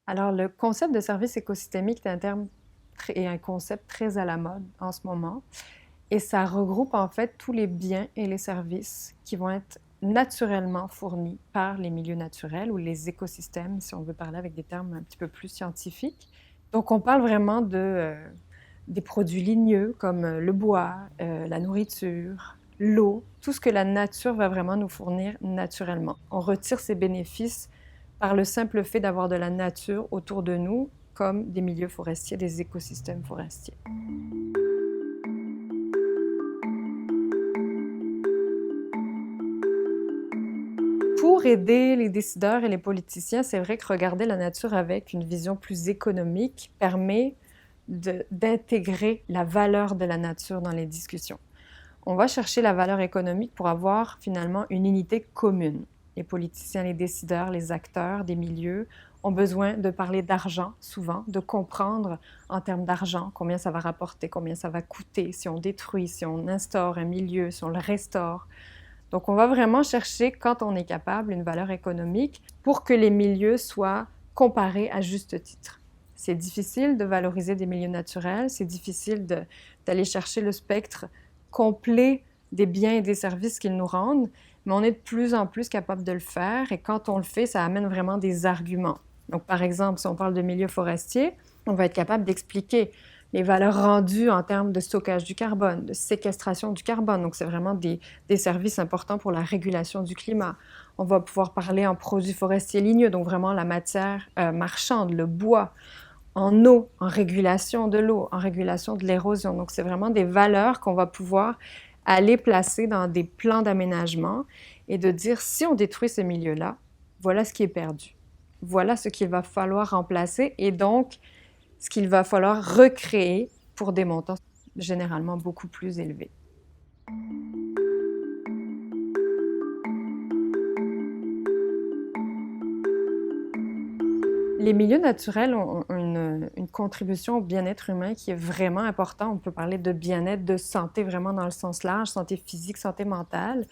Alors, le concept de service écosystémique est un concept très à la mode en ce moment et ça regroupe en fait tous les biens et les services qui vont être naturellement fournis par les milieux naturels ou les écosystèmes, si on veut parler avec des termes un petit peu plus scientifiques. Donc, on parle vraiment des produits ligneux comme le bois, la nourriture, l'eau, tout ce que la nature va vraiment nous fournir naturellement. On retire ces bénéfices par le simple fait d'avoir de la nature autour de nous, comme des milieux forestiers, des écosystèmes forestiers. Pour aider les décideurs et les politiciens, c'est vrai que regarder la nature avec une vision plus économique permet d'intégrer la valeur de la nature dans les discussions. On va chercher la valeur économique pour avoir finalement une unité commune. Les politiciens, les décideurs, les acteurs des milieux ont besoin de parler d'argent souvent, de comprendre en termes d'argent combien ça va rapporter, combien ça va coûter si on détruit, si on instaure un milieu, si on le restaure. Donc on va vraiment chercher, quand on est capable, une valeur économique pour que les milieux soient comparés à juste titre. C'est difficile de valoriser des milieux naturels, c'est difficile d'aller chercher le spectre complet des biens et des services qu'ils nous rendent, mais on est de plus en plus capable de le faire et quand on le fait, ça amène vraiment des arguments. Donc par exemple, si on parle de milieux forestiers, on va être capable d'expliquer les valeurs rendues en termes de stockage du carbone, de séquestration du carbone. Donc c'est vraiment des services importants pour la régulation du climat. On va pouvoir parler en produits forestiers ligneux, donc vraiment la matière marchande, le bois, en eau, en régulation de l'eau, en régulation de l'érosion. Donc, c'est vraiment des valeurs qu'on va pouvoir aller placer dans des plans d'aménagement et de dire, si on détruit ce milieu-là, voilà ce qui est perdu. Voilà ce qu'il va falloir remplacer et donc ce qu'il va falloir recréer pour des montants généralement beaucoup plus élevés. Les milieux naturels ont une contribution au bien-être humain qui est vraiment important. On peut parler de bien-être, de santé vraiment dans le sens large, santé physique, santé mentale.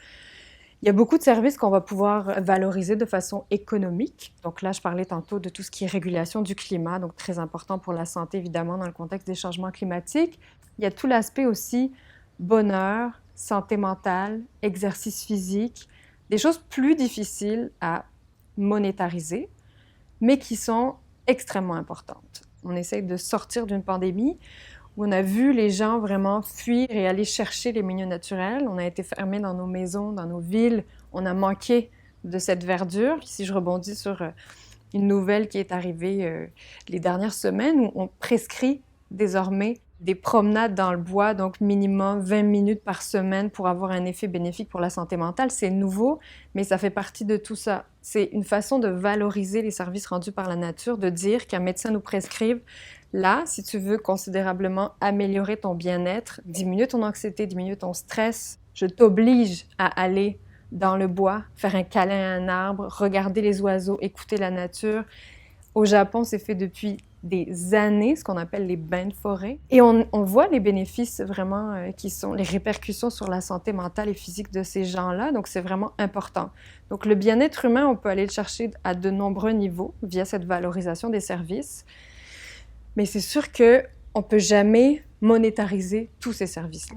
Il y a beaucoup de services qu'on va pouvoir valoriser de façon économique. Donc là, je parlais tantôt de tout ce qui est régulation du climat, donc très important pour la santé évidemment dans le contexte des changements climatiques. Il y a tout l'aspect aussi bonheur, santé mentale, exercice physique, des choses plus difficiles à monétariser, mais qui sont extrêmement importantes. On essaye de sortir d'une pandémie où on a vu les gens vraiment fuir et aller chercher les milieux naturels. On a été fermés dans nos maisons, dans nos villes. On a manqué de cette verdure. Si je rebondis sur une nouvelle qui est arrivée les dernières semaines, où on prescrit désormais des promenades dans le bois, donc minimum 20 minutes par semaine pour avoir un effet bénéfique pour la santé mentale. C'est nouveau, mais ça fait partie de tout ça. C'est une façon de valoriser les services rendus par la nature, de dire qu'un médecin nous prescrive là, si tu veux considérablement améliorer ton bien-être, diminuer ton anxiété, diminuer ton stress, je t'oblige à aller dans le bois, faire un câlin à un arbre, regarder les oiseaux, écouter la nature. Au Japon, c'est fait depuis des années, ce qu'on appelle les bains de forêt. Et on voit les bénéfices vraiment qui sont les répercussions sur la santé mentale et physique de ces gens-là. Donc, c'est vraiment important. Donc, le bien-être humain, on peut aller le chercher à de nombreux niveaux via cette valorisation des services. Mais c'est sûr qu'on ne peut jamais monétariser tous ces services-là.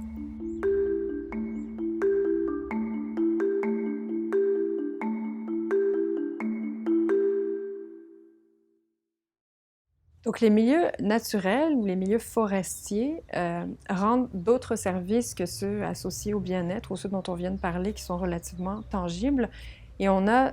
Donc, les milieux naturels ou les milieux forestiers rendent d'autres services que ceux associés au bien-être ou ceux dont on vient de parler qui sont relativement tangibles. Et on a,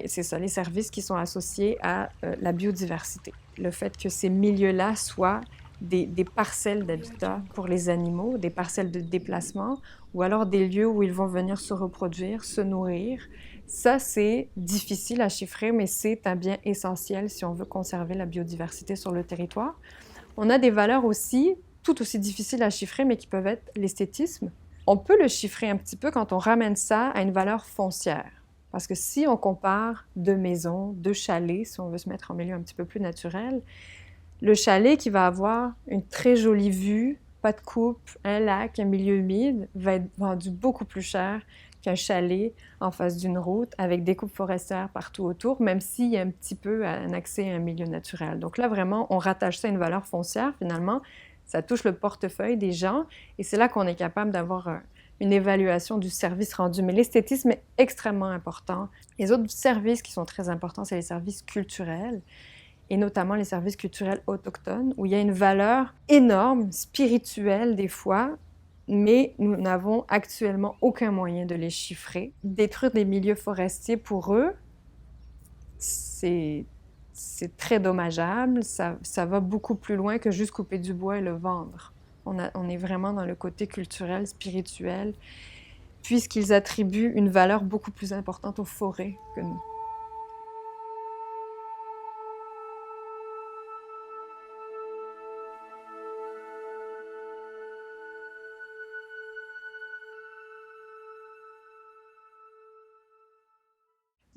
c'est ça, les services qui sont associés à la biodiversité. Le fait que ces milieux-là soient des parcelles d'habitat pour les animaux, des parcelles de déplacement, ou alors des lieux où ils vont venir se reproduire, se nourrir. Ça, c'est difficile à chiffrer, mais c'est un bien essentiel si on veut conserver la biodiversité sur le territoire. On a des valeurs aussi, tout aussi difficiles à chiffrer, mais qui peuvent être l'esthétisme. On peut le chiffrer un petit peu quand on ramène ça à une valeur foncière. Parce que si on compare deux maisons, deux chalets, si on veut se mettre en milieu un petit peu plus naturel, le chalet qui va avoir une très jolie vue, pas de coupe, un lac, un milieu humide, va être vendu beaucoup plus cher qu'un chalet en face d'une route avec des coupes forestières partout autour, même s'il y a un petit peu un accès à un milieu naturel. Donc là, vraiment, on rattache ça à une valeur foncière, finalement. Ça touche le portefeuille des gens et c'est là qu'on est capable d'avoir une évaluation du service rendu. Mais l'esthétisme est extrêmement important. Les autres services qui sont très importants, c'est les services culturels et notamment les services culturels autochtones, où il y a une valeur énorme, spirituelle des fois, mais nous n'avons actuellement aucun moyen de les chiffrer. Détruire des milieux forestiers pour eux, c'est très dommageable, ça va beaucoup plus loin que juste couper du bois et le vendre. On est vraiment dans le côté culturel, spirituel, puisqu'ils attribuent une valeur beaucoup plus importante aux forêts que nous.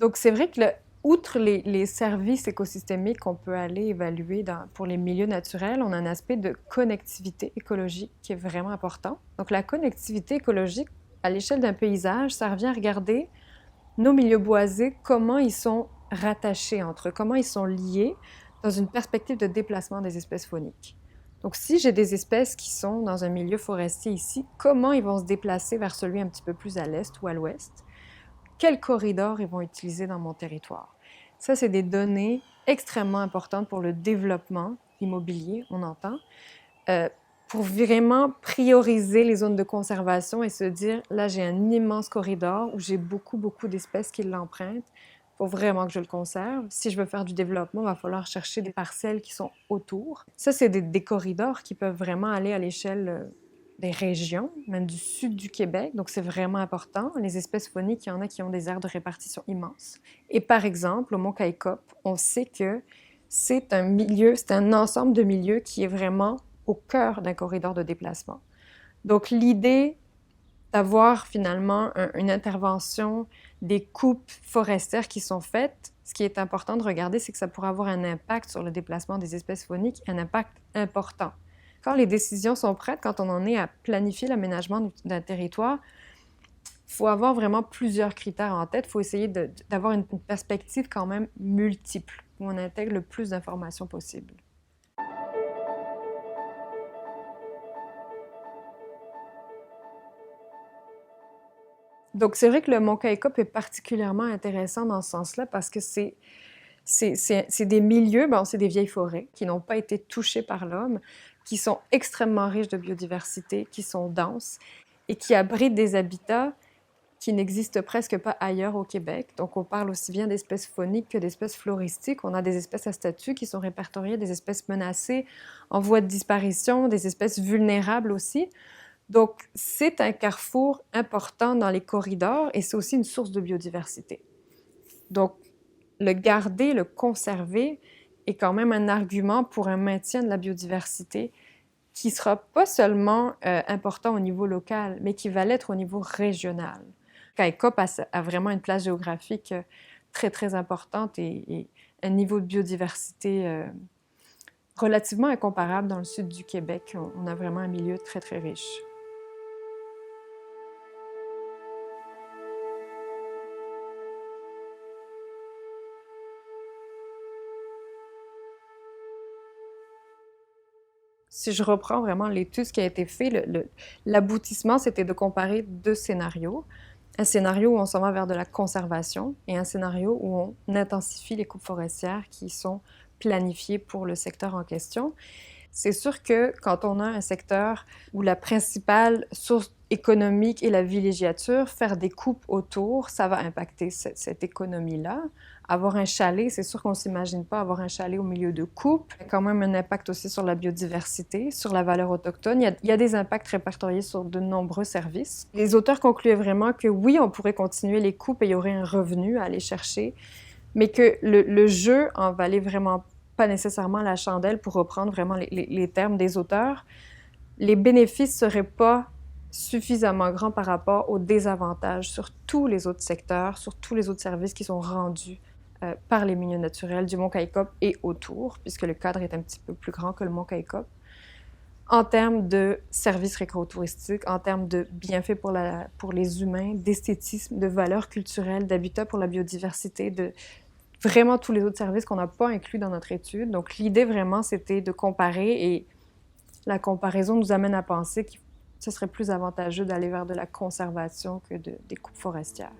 Donc, c'est vrai que, outre les services écosystémiques qu'on peut aller évaluer pour les milieux naturels, on a un aspect de connectivité écologique qui est vraiment important. Donc, la connectivité écologique, à l'échelle d'un paysage, ça revient à regarder nos milieux boisés, comment ils sont rattachés entre eux, comment ils sont liés dans une perspective de déplacement des espèces fauniques. Donc, si j'ai des espèces qui sont dans un milieu forestier ici, comment ils vont se déplacer vers celui un petit peu plus à l'est ou à l'ouest? Quels corridors ils vont utiliser dans mon territoire? Ça, c'est des données extrêmement importantes pour le développement immobilier, on entend, pour vraiment prioriser les zones de conservation et se dire, là, j'ai un immense corridor où j'ai beaucoup, beaucoup d'espèces qui l'empruntent. Il faut vraiment que je le conserve. Si je veux faire du développement, il va falloir chercher des parcelles qui sont autour. Ça, c'est des corridors qui peuvent vraiment aller à l'échelle des régions, même du sud du Québec. Donc, c'est vraiment important. Les espèces fauniques, il y en a qui ont des aires de répartition immenses. Et par exemple, au Mont Caïcop, on sait que c'est un milieu, c'est un ensemble de milieux qui est vraiment au cœur d'un corridor de déplacement. Donc, l'idée d'avoir finalement une intervention, des coupes forestières qui sont faites, ce qui est important de regarder, c'est que ça pourrait avoir un impact sur le déplacement des espèces fauniques, un impact important. Quand les décisions sont prêtes, quand on en est à planifier l'aménagement d'un territoire, il faut avoir vraiment plusieurs critères en tête. Il faut essayer d'avoir une perspective quand même multiple, où on intègre le plus d'informations possible. Donc, c'est vrai que le Mont Caïcop est particulièrement intéressant dans ce sens-là parce que c'est des milieux, c'est des vieilles forêts qui n'ont pas été touchées par l'homme, qui sont extrêmement riches de biodiversité, qui sont denses et qui abritent des habitats qui n'existent presque pas ailleurs au Québec. Donc, on parle aussi bien d'espèces fauniques que d'espèces floristiques. On a des espèces à statut qui sont répertoriées, des espèces menacées, en voie de disparition, des espèces vulnérables aussi. Donc, c'est un carrefour important dans les corridors et c'est aussi une source de biodiversité. Donc, le garder, le conserver est quand même un argument pour un maintien de la biodiversité qui ne sera pas seulement important au niveau local, mais qui va l'être au niveau régional. Caïcop a vraiment une place géographique très, très importante et un niveau de biodiversité relativement incomparable dans le sud du Québec. On a vraiment un milieu très, très riche. Si je reprends vraiment l'étude, ce qui a été fait, l'aboutissement, c'était de comparer deux scénarios. Un scénario où on s'en va vers de la conservation et un scénario où on intensifie les coupes forestières qui sont planifié pour le secteur en question. C'est sûr que quand on a un secteur où la principale source économique est la villégiature, faire des coupes autour, ça va impacter cette économie-là. Avoir un chalet, c'est sûr qu'on ne s'imagine pas avoir un chalet au milieu de coupes. Il y a quand même un impact aussi sur la biodiversité, sur la valeur autochtone. Il y a des impacts répertoriés sur de nombreux services. Les auteurs concluaient vraiment que oui, on pourrait continuer les coupes et il y aurait un revenu à aller chercher, mais que le jeu en valait vraiment pas nécessairement la chandelle, pour reprendre vraiment les termes des auteurs. Les bénéfices seraient pas suffisamment grands par rapport aux désavantages sur tous les autres secteurs, sur tous les autres services qui sont rendus par les milieux naturels du Mont Kaïkop et autour, puisque le cadre est un petit peu plus grand que le Mont Kaïkop, en termes de services récréotouristiques, en termes de bienfaits pour les humains, d'esthétisme, de valeurs culturelles, d'habitat pour la biodiversité, de vraiment tous les autres services qu'on n'a pas inclus dans notre étude. Donc, l'idée vraiment, c'était de comparer, et la comparaison nous amène à penser que ce serait plus avantageux d'aller vers de la conservation que des coupes forestières.